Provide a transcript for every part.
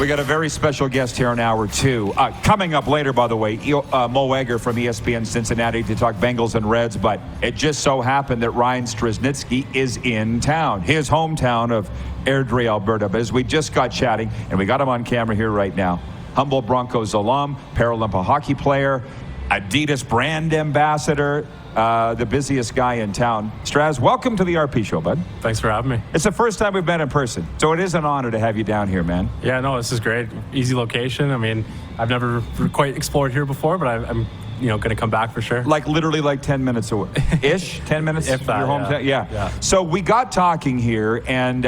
We got a very special guest here in hour two. Coming up later, by the way, Mo Egger from ESPN Cincinnati to talk Bengals and Reds, but it just so happened that Ryan Straschnitzki is in town, his hometown of Airdrie, Alberta. But as we just got chatting, and we got him on camera here right now, Humboldt Broncos alum, Paralympic hockey player, Adidas brand ambassador, the busiest guy in town. Straz, welcome to the RP Show, bud. Thanks for having me. It's the first time we've met in person, so it is an honor to have you down here, man. Yeah, no, this is great. Easy location. I mean, I've never quite explored here before, but I'm going to come back for sure. Like literally like 10 minutes away. Ish? 10 minutes? If that, your hometown? Yeah. So we got talking here, and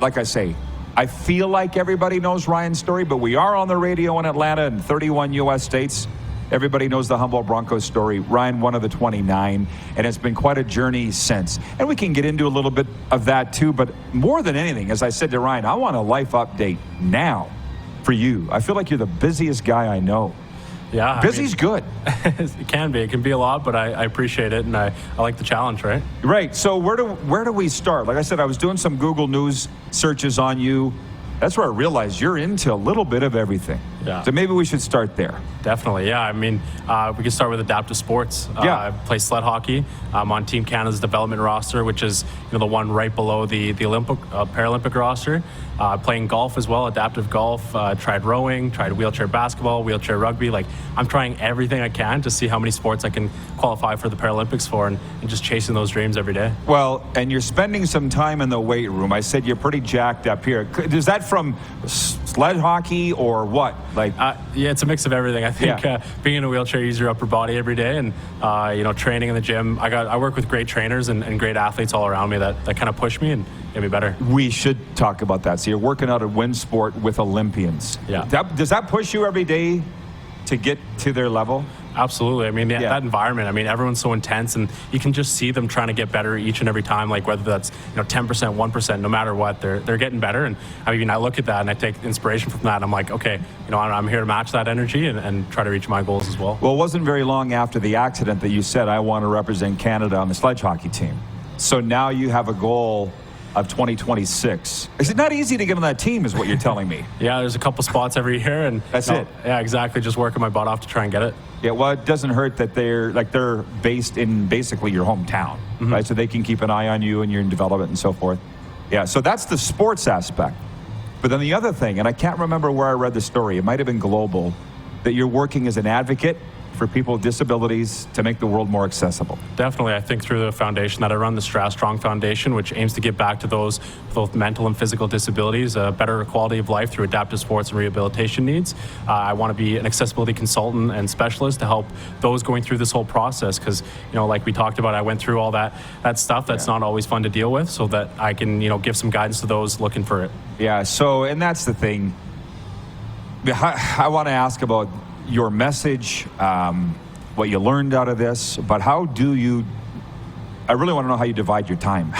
like I say, I feel like everybody knows Ryan's story, but we are on the radio in Atlanta and 31 U.S. states. Everybody knows the Humboldt Broncos story. Ryan, one of the 29, and it's been quite a journey since. And we can get into a little bit of that too, but more than anything, as I said to Ryan, I want a life update now for you. I feel like you're the busiest guy I know. Yeah. Busy's good. It can be. It can be a lot, but I appreciate it, and I like the challenge, right? Right. So where do we start? Like I said, I was doing some Google News searches on you. That's where I realized you're into a little bit of everything. Yeah. So maybe we should start there. Definitely, yeah. I mean, we can start with adaptive sports. I play sled hockey. I'm on Team Canada's development roster, which is the one right below the Olympic Paralympic roster. Playing golf as well, adaptive golf. Tried rowing, tried wheelchair basketball, wheelchair rugby. Like, I'm trying everything I can to see how many sports I can qualify for the Paralympics for, and just chasing those dreams every day. Well, and you're spending some time in the weight room. I said you're pretty jacked up here. Is that from sled hockey or what? Like, yeah, it's a mix of everything. I think being in a wheelchair, you use your upper body every day, and training in the gym. I work with great trainers and great athletes all around me that kind of push me and get me better. We should talk about that. So you're working out at wind sport with Olympians. Yeah. Does that push you every day to get to their level? Absolutely. I mean, that environment, everyone's so intense, and you can just see them trying to get better each and every time, like whether that's 10%, 1%, no matter what, they're getting better. And I mean, I look at that and I take inspiration from that, and I'm like, okay, I'm here to match that energy and try to reach my goals as well. Well, it wasn't very long after the accident that you said, I want to represent Canada on the sledge hockey team. So now you have a goal of 2026. Is it not easy to get on that team, is what you're telling me? Yeah, there's a couple spots every year, and that's it. Yeah, exactly. Just working my butt off to try and get it. Yeah, well, it doesn't hurt that they're based in basically your hometown, right? So they can keep an eye on you and your development and so forth. Yeah, so that's the sports aspect. But then the other thing, and I can't remember where I read the story, it might have been Global, that you're working as an advocate for people with disabilities to make the world more accessible. Definitely. I think through the foundation that I run, the Strong Foundation, which aims to give back to those with both mental and physical disabilities a better quality of life through adaptive sports and rehabilitation needs. I want to be an accessibility consultant and specialist to help those going through this whole process, because, like we talked about, I went through all that stuff that's not always fun to deal with, so that I can, give some guidance to those looking for it. Yeah, so, and that's the thing. I want to ask about your message, what you learned out of this, but I really want to know how you divide your time.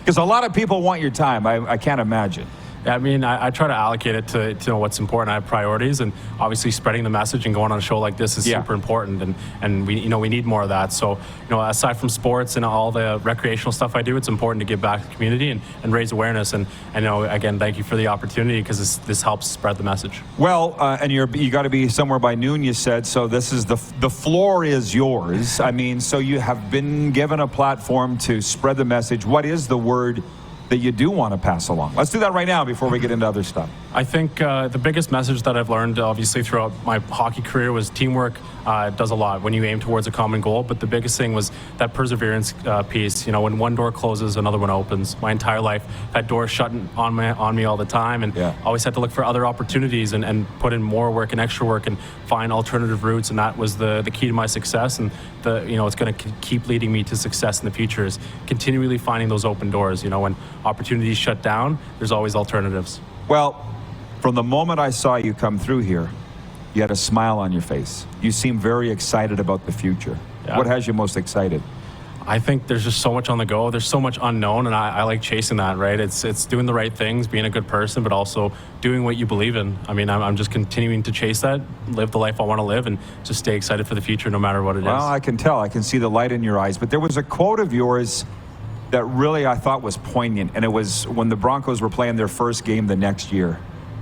Because a lot of people want your time, I can't imagine. I mean, I try to allocate it to know what's important. I have priorities, and obviously spreading the message and going on a show like this is super important, and we need more of that. So, aside from sports and all the recreational stuff I do, it's important to give back to the community and raise awareness. And again, thank you for the opportunity, because this helps spread the message. Well, and you got to be somewhere by noon, you said. So this is the floor is yours. I mean, so you have been given a platform to spread the message. What is the word that you do want to pass along? Let's do that right now before we get into other stuff. I think the biggest message that I've learned, obviously, throughout my hockey career was teamwork does a lot when you aim towards a common goal. But the biggest thing was that perseverance piece. When one door closes, another one opens. My entire life, that door shut on me all the time, and always had to look for other opportunities and put in more work and extra work and find alternative routes. And that was the key to my success. And it's going to keep leading me to success in the future, is continually finding those open doors. When opportunities shut down, there's always alternatives. Well, from the moment I saw you come through here, you had a smile on your face. You seem very excited about the future. Yeah. What has you most excited? I think there's just so much on the go. There's so much unknown, and I like chasing that, right? It's doing the right things, being a good person, but also doing what you believe in. I mean, I'm just continuing to chase that, live the life I want to live, and just stay excited for the future no matter what it is. Well, I can tell. I can see the light in your eyes. But there was a quote of yours that really I thought was poignant, and it was when the Broncos were playing their first game the next year.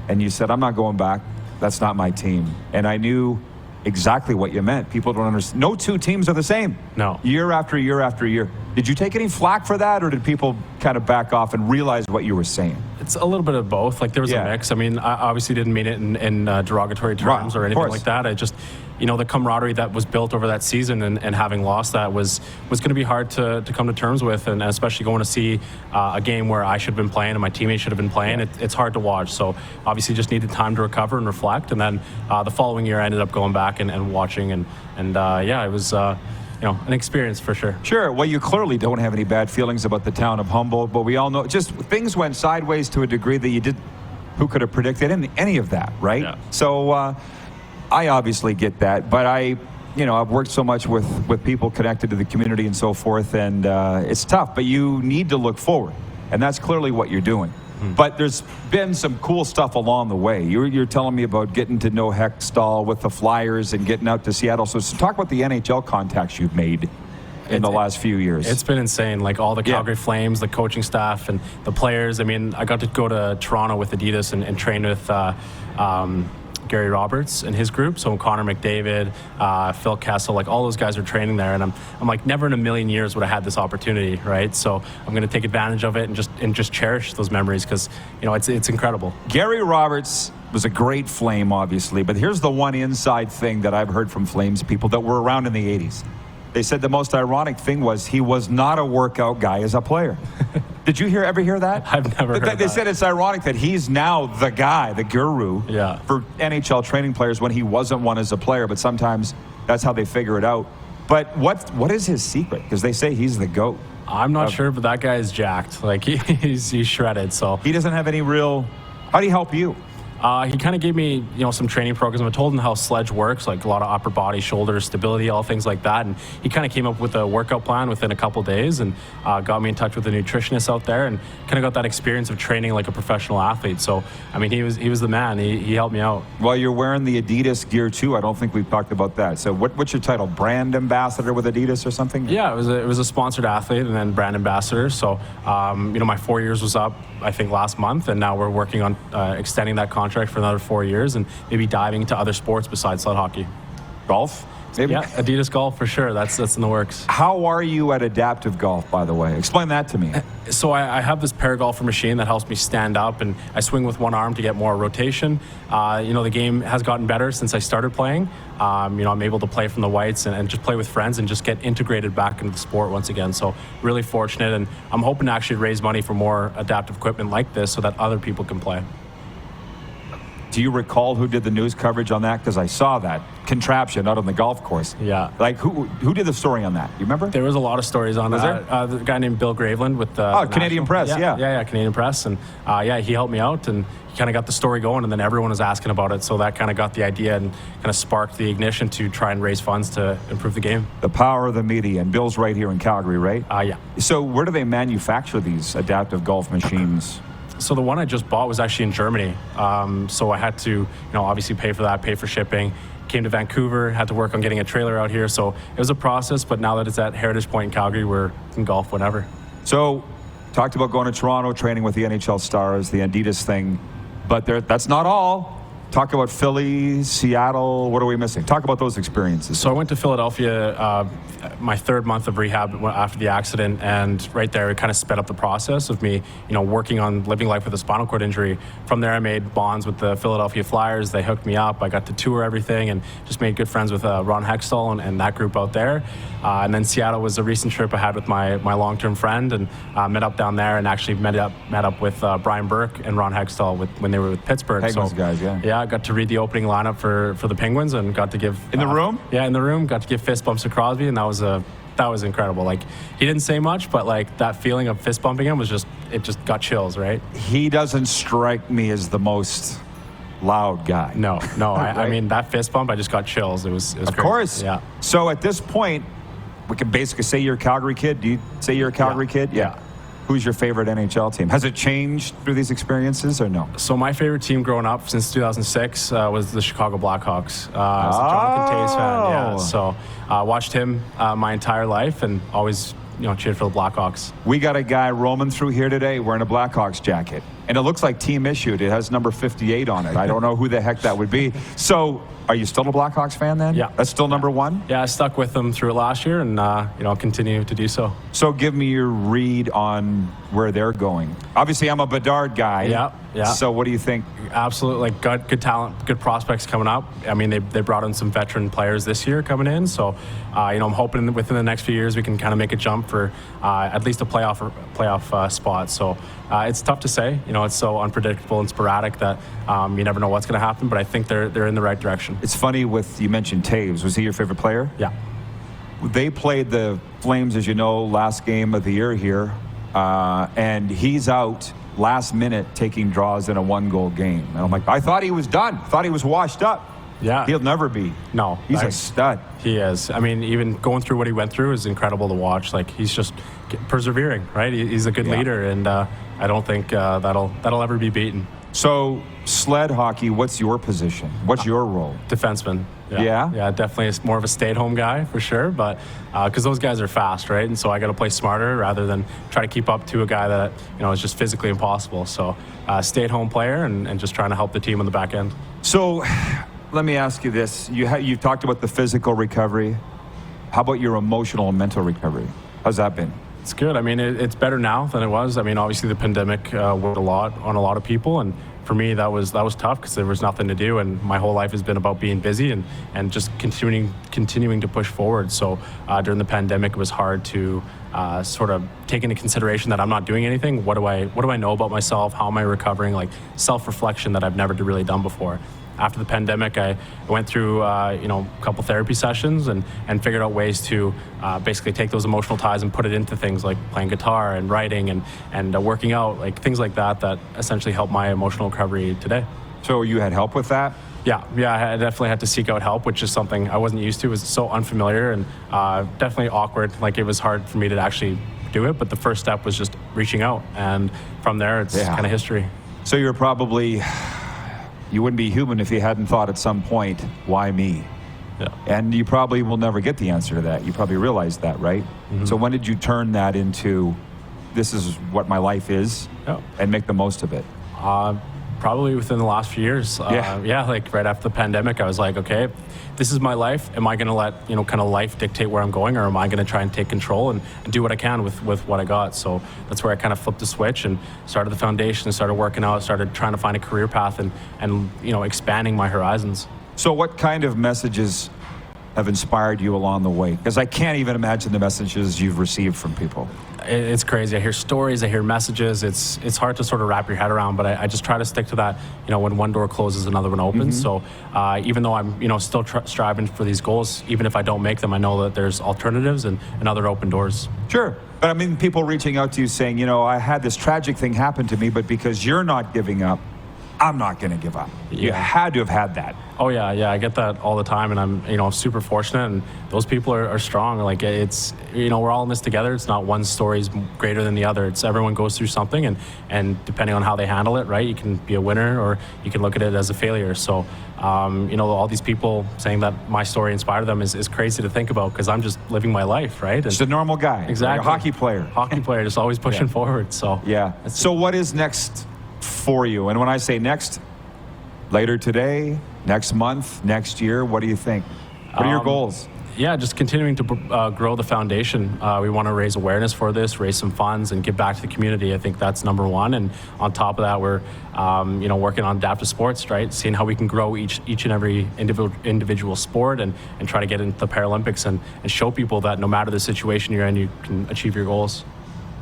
and you said, I'm not going back. That's not my team. And I knew exactly what you meant. People don't understand. No two teams are the same. No. Year after year after year. Did you take any flack for that, or did people kind of back off and realize what you were saying? It's a little bit of both. Like, there was a mix. I mean, I obviously didn't mean it in derogatory terms or anything like that. I just, the camaraderie that was built over that season and having lost that was going to be hard to come to terms with, and especially going to see a game where I should have been playing and my teammates should have been playing. It's hard to watch. So obviously just needed time to recover and reflect. And then the following year I ended up going back and watching, and it was an experience for sure. Sure. Well, you clearly don't have any bad feelings about the town of Humboldt, but we all know just things went sideways to a degree that you did. Who could have predicted any of that, right? Yeah. So I obviously get that, but I've worked so much with people connected to the community and so forth, and it's tough, but you need to look forward, and that's clearly what you're doing. But there's been some cool stuff along the way. You're telling me about getting to know Hextall with the Flyers and getting out to Seattle. So talk about the NHL contacts you've made in the last few years. It's been insane. Like, all the Calgary Flames, the coaching staff, and the players. I mean, I got to go to Toronto with Adidas and train with Gary Roberts and his group. So Connor McDavid, Phil Kessel, like, all those guys are training there, and I'm like, never in a million years would I had this opportunity, right? So I'm going to take advantage of it and just cherish those memories, because it's incredible. Gary Roberts was a great Flame, obviously, but here's the one inside thing that I've heard from Flames people that were around in the 80s. They said the most ironic thing was he was not a workout guy as a player. Did you ever hear that? I've never heard that. They said it's ironic that he's now the guy, the guru for NHL training players when he wasn't one as a player, but sometimes that's how they figure it out. But what is his secret? Because they say he's the GOAT. I'm not sure, but that guy is jacked. Like, he's shredded. So he doesn't have any real. How do you help you? He kind of gave me, some training programs. I told him how sledge works, like a lot of upper body, shoulder stability, all things like that. And he kind of came up with a workout plan within a couple days, and got me in touch with a nutritionist out there, and kind of got that experience of training like a professional athlete. So, I mean, he was the man. He helped me out. Well, you're wearing the Adidas gear too. I don't think we've talked about that. So what's your title? Brand ambassador with Adidas or something? Yeah, it was a sponsored athlete and then brand ambassador. So, my 4 years was up, I think, last month, and now we're working on extending that contract for another 4 years, and maybe diving into other sports besides sled hockey. Golf? Maybe? Yeah, Adidas golf for sure. That's in the works. How are you at adaptive golf, by the way? Explain that to me. So I have this Paragolfer machine that helps me stand up, and I swing with one arm to get more rotation. The game has gotten better since I started playing. I'm able to play from the whites and just play with friends and just get integrated back into the sport once again. So really fortunate, and I'm hoping to actually raise money for more adaptive equipment like this so that other people can play. Do you recall who did the news coverage on that? Because I saw that contraption out on the golf course. Yeah. Like, who did the story on that? You remember? There was a lot of stories on that. The guy named Bill Graveland with the Canadian Press, yeah, Canadian Press. And, he helped me out, and he kind of got the story going, and then everyone was asking about it. So that kind of got the idea and kind of sparked the ignition to try and raise funds to improve the game. The power of the media. And Bill's right here in Calgary, right? Yeah. So where do they manufacture these adaptive golf machines? So the one I just bought was actually in Germany. So I had to, obviously pay for that, pay for shipping. Came to Vancouver, had to work on getting a trailer out here. So it was a process, but now that it's at Heritage Point in Calgary, we can golf whenever. So talked about going to Toronto, training with the NHL stars, the Adidas thing, but that's not all. Talk about Philly, Seattle. What are we missing? Talk about those experiences. So I went to Philadelphia my third month of rehab after the accident, and right there it kind of sped up the process of me, working on living life with a spinal cord injury. From there I made bonds with the Philadelphia Flyers. They hooked me up. I got to tour everything and just made good friends with Ron Hextall and that group out there. And then Seattle was a recent trip I had with my long-term friend, and met up down there, and actually met up with Brian Burke and Ron Hextall when they were with Pittsburgh. Penguins guys, yeah. Yeah, I got to read the opening lineup for the Penguins, and got to give in the room. Yeah, in the room. Got to give fist bumps to Crosby, and that was incredible. Like, he didn't say much, but like that feeling of fist bumping him just got chills, right? He doesn't strike me as the most loud guy. No. Right? I mean, that fist bump, I just got chills. It was of crazy. Course. Yeah. So at this point, we can basically say you're a Calgary kid. Do you say you're a Calgary kid? Yeah. Who's your favorite NHL team? Has it changed through these experiences or no? So my favorite team growing up since 2006 was the Chicago Blackhawks. I was a Jonathan Toews fan. Yeah. So I watched him my entire life, and always cheered for the Blackhawks. We got a guy roaming through here today wearing a Blackhawks jacket. And it looks like team issued. It has number 58 on it. I don't know who the heck that would be. So, are you still a Blackhawks fan then? Yeah. That's still number one? Yeah, I stuck with them through it last year, and I'll continue to do so. So give me your read on where they're going. Obviously, I'm a Bedard guy. Yeah. So what do you think? Absolutely, like good talent, good prospects coming up. I mean, they brought in some veteran players this year coming in. So, I'm hoping within the next few years we can kind of make a jump for at least a playoff spot. So it's tough to say. It's so unpredictable and sporadic that you never know what's going to happen. But I think they're in the right direction. It's funny you mentioned Taves. Was he your favorite player? Yeah. They played the Flames, as you know, last game of the year here, and he's out last minute taking draws in a 1-goal game. And I'm like, I thought he was done. Thought he was washed up. Yeah. He'll never be. No. He's a stud. He is. I mean, even going through what he went through is incredible to watch. Like, he's just persevering, right? He's a good leader, and I don't think that'll ever be beaten. So, sled hockey, what's your position? What's your role? Defenseman. Yeah? Yeah, definitely is more of a stay-at-home guy for sure, but because those guys are fast, right? And so I got to play smarter rather than try to keep up to a guy that is just physically impossible. So stay-at-home player and just trying to help the team on the back end. So let me ask you this. You've talked about the physical recovery. How about your emotional and mental recovery? How's that been? It's good. I mean, it's better now than it was. I mean, obviously the pandemic worked a lot on a lot of people, and for me that was tough because there was nothing to do, and my whole life has been about being busy and just continuing to push forward. So during the pandemic, it was hard to sort of take into consideration that I'm not doing anything. What do I know about myself? How am I recovering? Like self-reflection that I've never really done before. After the pandemic, I went through a couple therapy sessions and figured out ways to basically take those emotional ties and put it into things like playing guitar and writing and working out, like things like that essentially helped my emotional recovery today. So you had help with that? Yeah, I definitely had to seek out help, which is something I wasn't used to. It was so unfamiliar and definitely awkward. Like, it was hard for me to actually do it, but the first step was just reaching out, and from there it's kind of history. So you wouldn't be human if you hadn't thought at some point, why me? Yeah. And you probably will never get the answer to that. You probably realize that, right? Mm-hmm. So when did you turn that into, this is what my life is, and make the most of it? Probably within the last few years. Like right after the pandemic, I was like, okay, this is my life. Am I going to let, kind of life dictate where I'm going, or am I going to try and take control and do what I can with what I got? So that's where I kind of flipped the switch and started the foundation, started working out, started trying to find a career path and expanding my horizons. So what kind of messages have inspired you along the way? Because I can't even imagine the messages you've received from people. It's crazy. I hear stories, I hear messages. It's hard to sort of wrap your head around, but I just try to stick to that. When one door closes, another one opens. Mm-hmm. So even though I'm still striving for these goals, even if I don't make them, I know that there's alternatives and other open doors. Sure. But I mean, people reaching out to you saying, I had this tragic thing happen to me, but because you're not giving up, I'm not going to give up. You had to have had that. Oh yeah, I get that all the time, and I'm super fortunate, and those people are strong. Like, it's we're all in this together. It's not one story's greater than the other. It's everyone goes through something, and depending on how they handle it, right, you can be a winner or you can look at it as a failure. So all these people saying that my story inspired them is crazy to think about, because I'm just living my life, right? Just a normal guy. Exactly. Like a hockey player. Just always pushing forward. So So what is next for you? And when I say next, later today, next month, next year, what do you think? What are your goals? Just continuing to grow the foundation. We want to raise awareness for this, raise some funds, and give back to the community. I think that's number one. And on top of that, we're working on adaptive sports, right? Seeing how we can grow each and every individual sport and try to get into the Paralympics and show people that no matter the situation you're in, you can achieve your goals.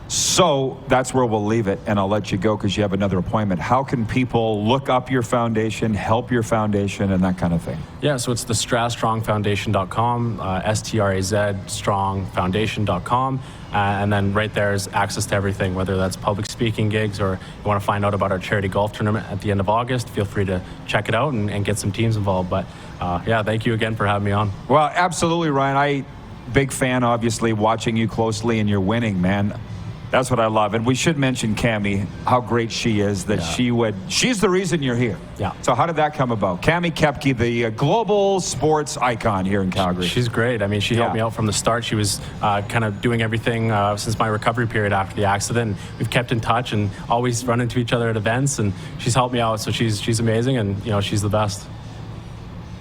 So that's where we'll leave it, and I'll let you go because you have another appointment. How can people look up your foundation, help your foundation, and that kind of thing? Yeah, so it's the StraStrongFoundation.com, STRAZ strongfoundation.com, and then right there is access to everything, whether that's public speaking gigs or you want to find out about our charity golf tournament at the end of August. Feel free to check it out and get some teams involved. But thank you again for having me on. Well, absolutely, Ryan. Big fan, obviously, watching you closely, and you're winning, man. That's what I love. And we should mention Cammie, how great she is, that she's the reason you're here. Yeah. So how did that come about? Cammie Kepke, the global sports icon here in Calgary. She's great. I mean, she helped me out from the start. She was kind of doing everything since my recovery period after the accident. We've kept in touch and always run into each other at events, and she's helped me out. So she's amazing, and she's the best.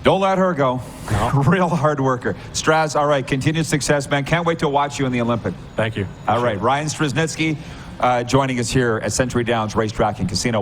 Don't let her go. No. Real hard worker. Straz, all right, continued success, man. Can't wait to watch you in the Olympic. Thank you. All right, Ryan Straschnitzki joining us here at Century Downs Racetrack and Casino.